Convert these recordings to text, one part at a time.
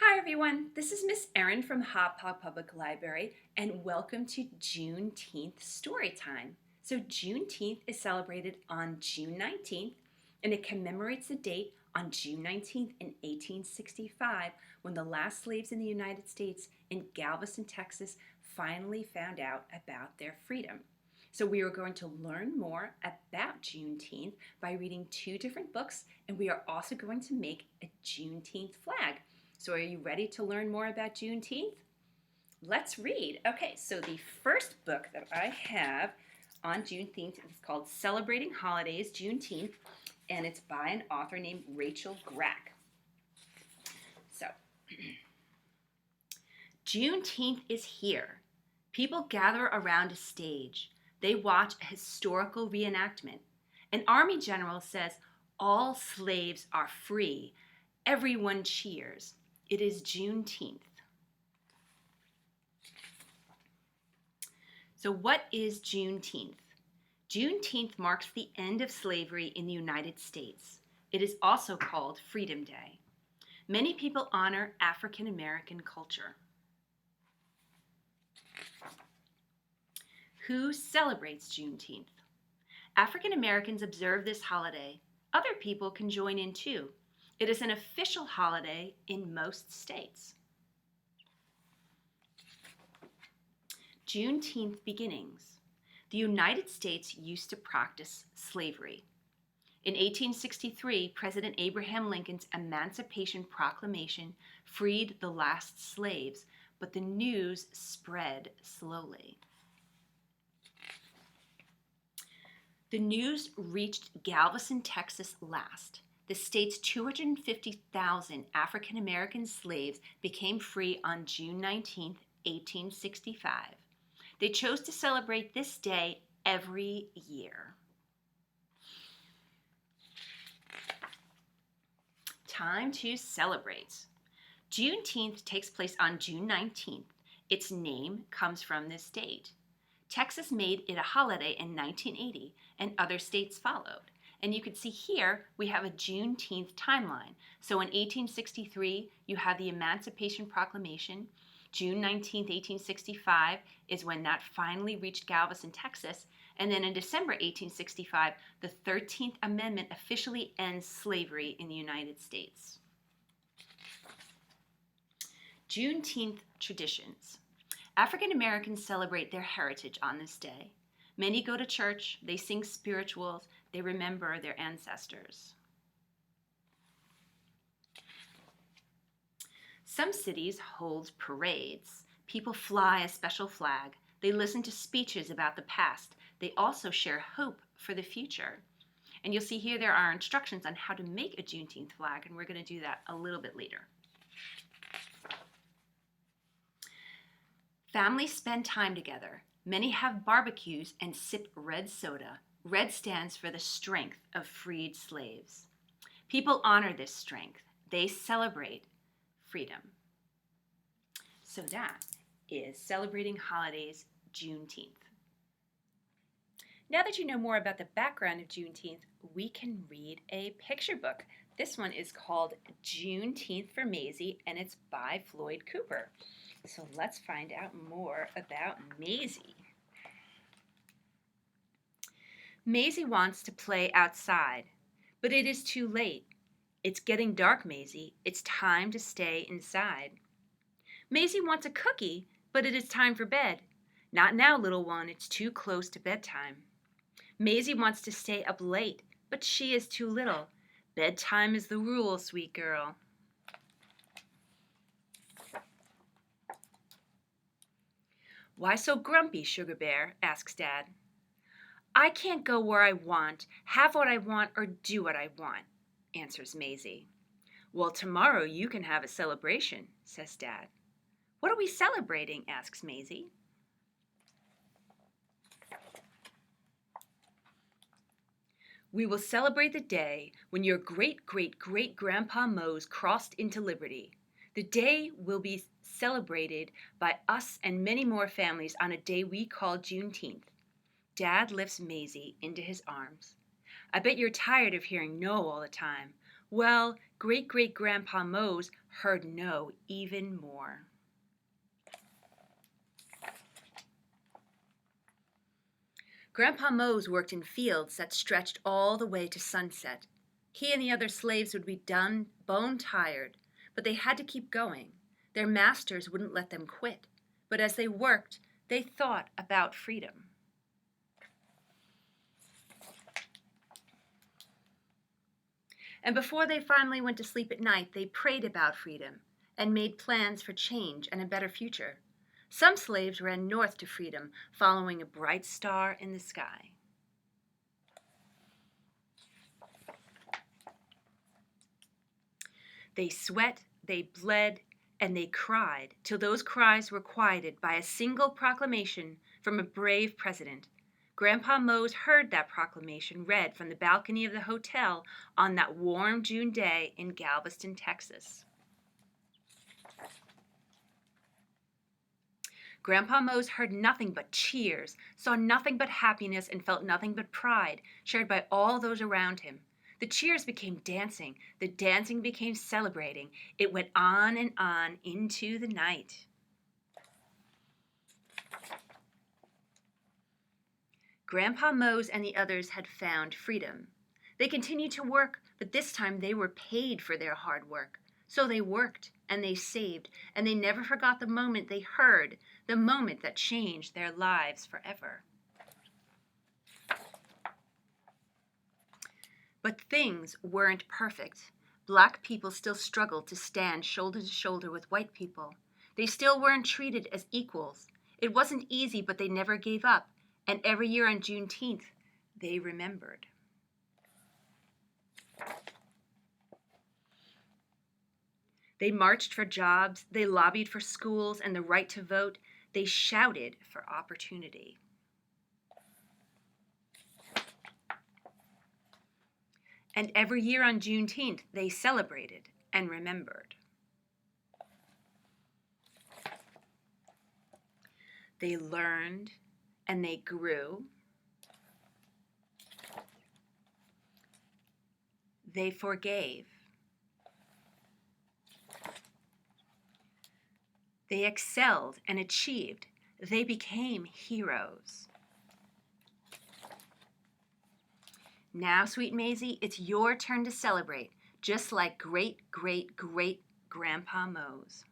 Hi everyone, this is Miss Erin from Hop Hop Public Library and welcome to Juneteenth Storytime. So Juneteenth is celebrated on June 19th and it commemorates the date on June 19th in 1865 when the last slaves in the United States in Galveston, Texas finally found out about their freedom. So we are going to learn more about Juneteenth by reading two different books and we are also going to make a Juneteenth flag. So are you ready to learn more about Juneteenth? Let's read. Okay, so the first book that I have on Juneteenth is called Celebrating Holidays, Juneteenth, and it's by an author named Rachel Grack. So, Juneteenth is here. People gather around a stage. They watch a historical reenactment. An army general says, "All slaves are free." Everyone cheers. It is Juneteenth. So what is Juneteenth? Juneteenth marks the end of slavery in the United States. It is also called Freedom Day. Many people honor African American culture. Who celebrates Juneteenth? African Americans observe this holiday. Other people can join in too. It is an official holiday in most states. Juneteenth beginnings. The United States used to practice slavery. In 1863, President Abraham Lincoln's Emancipation Proclamation freed the last slaves, but the news spread slowly. The news reached Galveston, Texas last. The state's 250,000 African American slaves became free on June 19, 1865. They chose to celebrate this day every year. Time to celebrate. Juneteenth takes place on June 19th. Its name comes from this date. Texas made it a holiday in 1980, and other states followed. And you can see here, we have a Juneteenth timeline. So in 1863, you have the Emancipation Proclamation. June 19th, 1865 is when that finally reached Galveston, Texas. And then in December 1865, the 13th Amendment officially ends slavery in the United States. Juneteenth traditions. African Americans celebrate their heritage on this day. Many go to church, they sing spirituals, they remember their ancestors. Some cities hold parades. People fly a special flag. They listen to speeches about the past. They also share hope for the future. And you'll see here there are instructions on how to make a Juneteenth flag, and we're going to do that a little bit later. Families spend time together. Many have barbecues and sip red soda. Red stands for the strength of freed slaves. People honor this strength. They celebrate freedom. So that is Celebrating Holidays, Juneteenth. Now that you know more about the background of Juneteenth, we can read a picture book. This one is called Juneteenth for Maisie, and it's by Floyd Cooper. So let's find out more about Maisie. Maisie wants to play outside, but it is too late. It's getting dark, Maisie. It's time to stay inside. Maisie wants a cookie, but it is time for bed. Not now, little one. It's too close to bedtime. Maisie wants to stay up late, but she is too little. Bedtime is the rule, sweet girl. Why so grumpy, Sugar Bear? Asks Dad. I can't go where I want, have what I want, or do what I want, answers Maisie. Well, tomorrow you can have a celebration, says Dad. What are we celebrating? Asks Maisie. We will celebrate the day when your great-great-great-grandpa Mose crossed into liberty. The day will be celebrated by us and many more families on a day we call Juneteenth. Dad lifts Maisie into his arms. I bet you're tired of hearing no all the time. Well, great-great-grandpa Mose heard no even more. Grandpa Mose worked in fields that stretched all the way to sunset. He and the other slaves would be done bone tired, but they had to keep going. Their masters wouldn't let them quit. But as they worked, they thought about freedom. And before they finally went to sleep at night, they prayed about freedom and made plans for change and a better future. Some slaves ran north to freedom, following a bright star in the sky. They sweat, they bled, and they cried till those cries were quieted by a single proclamation from a brave president. Grandpa Mose heard that proclamation read from the balcony of the hotel on that warm June day in Galveston, Texas. Grandpa Mose heard nothing but cheers, saw nothing but happiness, and felt nothing but pride, shared by all those around him. The cheers became dancing. The dancing became celebrating. It went on and on into the night. Grandpa Mose and the others had found freedom. They continued to work, but this time they were paid for their hard work. So they worked, and they saved, and they never forgot the moment they heard, the moment that changed their lives forever. But things weren't perfect. Black people still struggled to stand shoulder to shoulder with white people. They still weren't treated as equals. It wasn't easy, but they never gave up. And every year on Juneteenth, they remembered. They marched for jobs, they lobbied for schools and the right to vote. They shouted for opportunity. And every year on Juneteenth, they celebrated and remembered. They learned and they grew. They forgave. They excelled and achieved. They became heroes. Now, sweet Maisie, it's your turn to celebrate, just like great-great-great-grandpa Mose.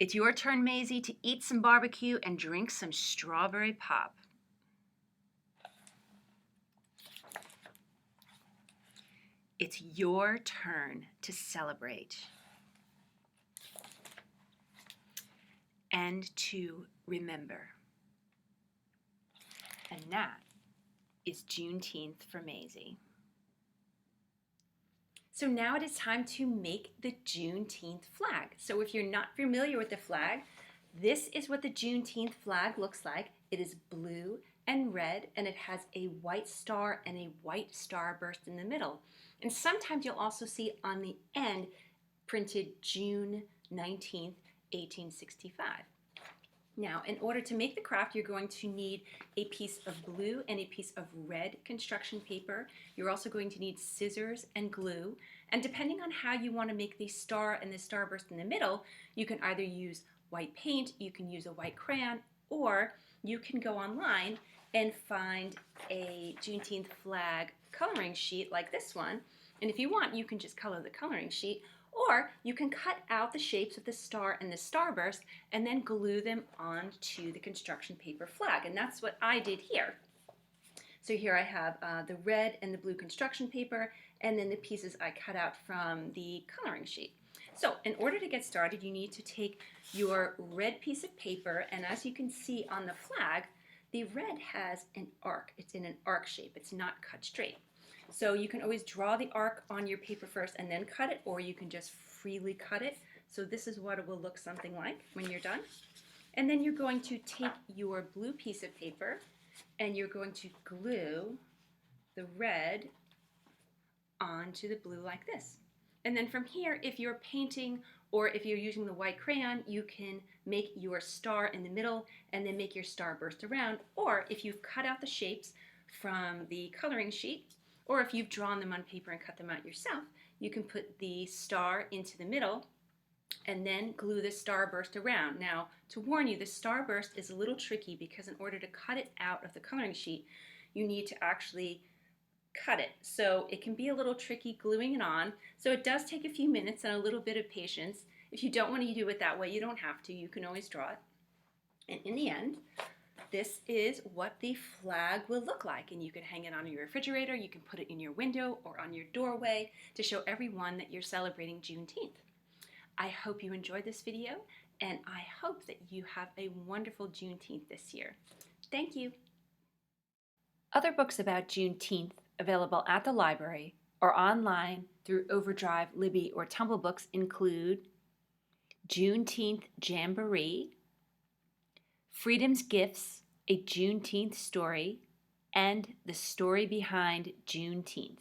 It's your turn, Maisie, to eat some barbecue and drink some strawberry pop. It's your turn to celebrate and to remember. And that is Juneteenth for Maisie. So now it is time to make the Juneteenth flag. So if you're not familiar with the flag, this is what the Juneteenth flag looks like. It is blue and red, and it has a white star and a white starburst in the middle. And sometimes you'll also see on the end printed June 19th, 1865. Now, in order to make the craft, you're going to need a piece of blue and a piece of red construction paper. You're also going to need scissors and glue. And depending on how you want to make the star and the starburst in the middle, you can either use white paint, you can use a white crayon, or you can go online and find a Juneteenth flag coloring sheet like this one. And if you want, you can just color the coloring sheet, or you can cut out the shapes of the star and the starburst and then glue them onto the construction paper flag. And that's what I did here. So here I have the red and the blue construction paper, and then the pieces I cut out from the coloring sheet. So in order to get started, you need to take your red piece of paper, and as you can see on the flag, the red has an arc. It's in an arc shape. It's not cut straight. So you can always draw the arc on your paper first and then cut it, or you can just freely cut it. So this is what it will look something like when you're done. And then you're going to take your blue piece of paper and you're going to glue the red onto the blue like this. And then from here, if you're painting or if you're using the white crayon, you can make your star in the middle and then make your starburst around. Or if you've cut out the shapes, from the coloring sheet, or if you've drawn them on paper and cut them out yourself, you can put the star into the middle and then glue the starburst around. Now, to warn you, the starburst is a little tricky because in order to cut it out of the coloring sheet, you need to actually cut it. So it can be a little tricky gluing it on. So it does take a few minutes and a little bit of patience. If you don't want to do it that way, you don't have to. You can always draw it. And in the end, this is what the flag will look like. And you can hang it on your refrigerator, you can put it in your window or on your doorway to show everyone that you're celebrating Juneteenth. I hope you enjoyed this video, and I hope that you have a wonderful Juneteenth this year. Thank you. Other books about Juneteenth available at the library or online through Overdrive, Libby, or Tumble Books include Juneteenth Jamboree, Freedom's Gifts, A Juneteenth Story, and The Story Behind Juneteenth.